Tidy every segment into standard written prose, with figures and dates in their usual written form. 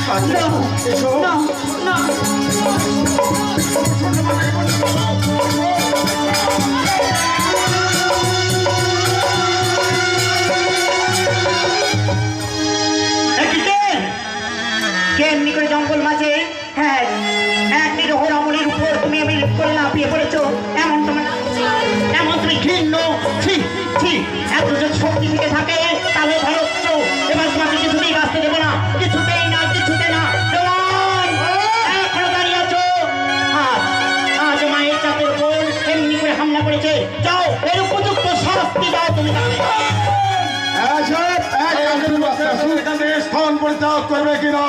না না এমনি করে জঙ্গল মাঝে হ্যাঁ এক নিরহ রমণীর উপর তুমি আমি করে লাফিয়ে পড়েছো এমন তুমি ঘৃণ্য ঠিক ঠিক এত যদি শক্তি থেকে থাকে তাহলে ভালো হতো এবার তোমাকে কিছুতেই বাঁচতে দেবো না কিছুতেই না কিছুতে না এখনো দাঁড়িয়ে আছো আজ মায়ের চাপের উপর এমনি করে হামলা করেছে যাও এর উপযুক্ত শাস্তি দাও তুমি তাকে স্থান পরিত্যাগ করবে কিনা?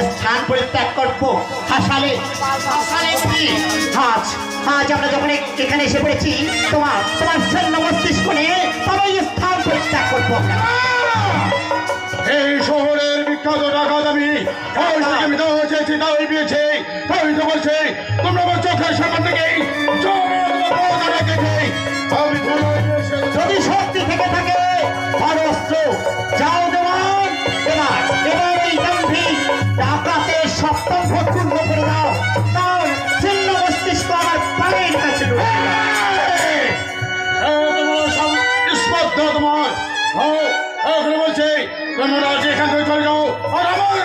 স্থান পরিত্যাগ করবো হাসালে আজ আজ আমরা যখন এখানে এসে পড়েছি তোমার শূন্য মস্তিষ্ক নিয়ে তবে স্থান পরিত্যাগ করবো আমরা। এই শহরের বিখ্যাত ডাকাত আমি পেয়েছি তাই তো বলছি তোমরা আমার চোখের সামনে থেকেই যদি শক্তি থেকে থাকে ভালো অস্ত্র যাও দেওয়ান এবার এই গম্ভীর ডাকাতের সপ্তম ভূপূর্ণ করে দাও তার ছিন্ন মস্তিষ্ক আমার পায়ের কাছে তোমার বলছি তোমরা এখান থেকে চলে যাও আর আমার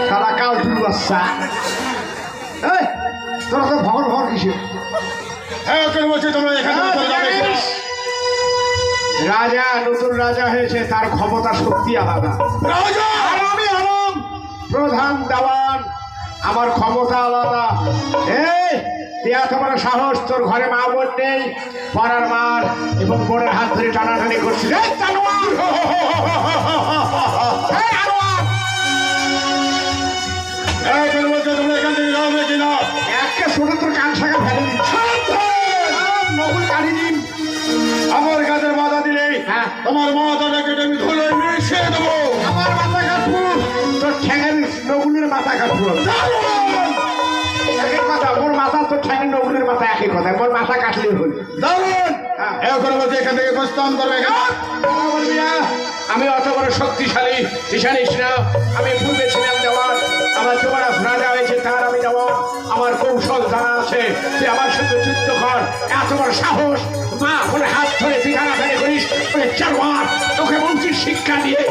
সারা কাল শুরু বাচ্চা তোরা তো ভগর ভগর কিসে বলছি তোমরা এখান থেকে চলে যাবে রাজা নতুন রাজা হয়েছে তার ক্ষমতা শক্তি আলাদা রাজা আর আমি হলাম প্রধান দেওয়ান আমার ক্ষমতা আলাদা এত বড় সাহস তোর ঘরে মা বোন নেই পড়ার মার এবং বোনের হাত ধরে টানাটানি করছিস তোমরা এখান থেকে যাবে কিনা একটা ছোট তোর কান শাখা ফেলে নকুল কাটি দিন আমার গাছের বাধা দিলে তোমার মাথাটা কেটে আমি ধুলে মিশিয়ে দেবো আমার মাথা কাটবো তোর ঠ্যাঙের নকুলের মাথা কাটবো একই কথা মোর মাথা তোর ঠ্যাঙের নকুলের মাথা একই কথা মোর মাথা কাটলে হল দারুন এখন বলছে এখান থেকে প্রস্থান করবে আমি অত বড় শক্তিশালী জানিস না আমি পূর্বে ছিলাম দেওয়ান আমার যুবরাজ রাজা হয়েছে তার আমি দেওয়ান আমার কৌশল জানা আছে তুই আমার সঙ্গে যুদ্ধ কর এত বড় সাহস মা বলে হাত ধরে তুই টানাটানি করিস বলে চারবার তোকে বঞ্চিত শিক্ষা দিয়ে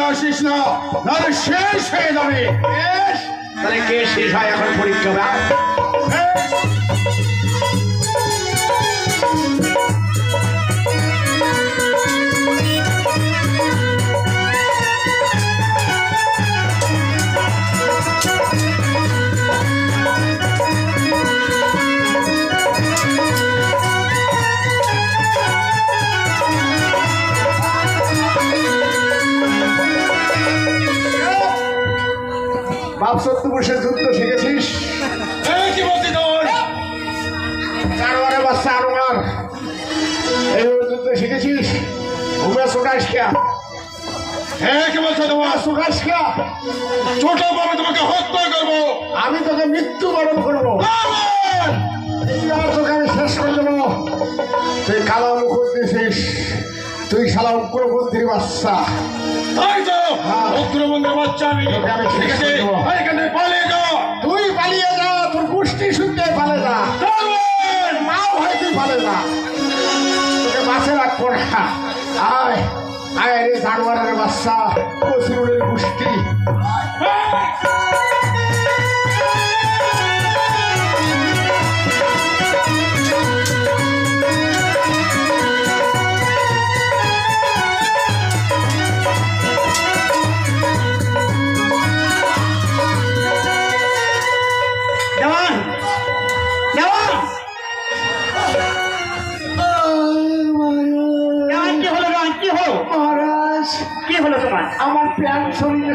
আসিস না নাহলে শেষ হয়ে যাবে তাহলে কে শেষ হয় এখন পরীক্ষা বাপ সত্যপুরুষের যুদ্ধ শিখেছিস কি বলছি তোর চারবারে বাচ্চা আরোয়ার এই যুদ্ধ শিখেছিস ঘুমে ছোটাস খেয়া কি বলছো তোমার ছোটাস খেয়া ছোট আমি তোমাকে হত্যা করবো আমি তোকে মৃত্যুবরণ করবো তোকে আমি শেষ করে দেবো তুই কালা মুখ দিয়েছিস তুই শালা উগ্রপন্থীর বাচ্চা তাই তো উগ্রপন্থীর বাচ্চা আমি পালিয়ে যা তুই পালিয়ে যা তোর গোষ্ঠী শুনতে পালে যা মা ভয় তুই পালে যা তোকে বাঁচে রাখবো না আয় আয় রে জানোয়ারের বাচ্চা কচুরের গোষ্ঠী কি হলো তোমার আমার প্যান্ট শরীরে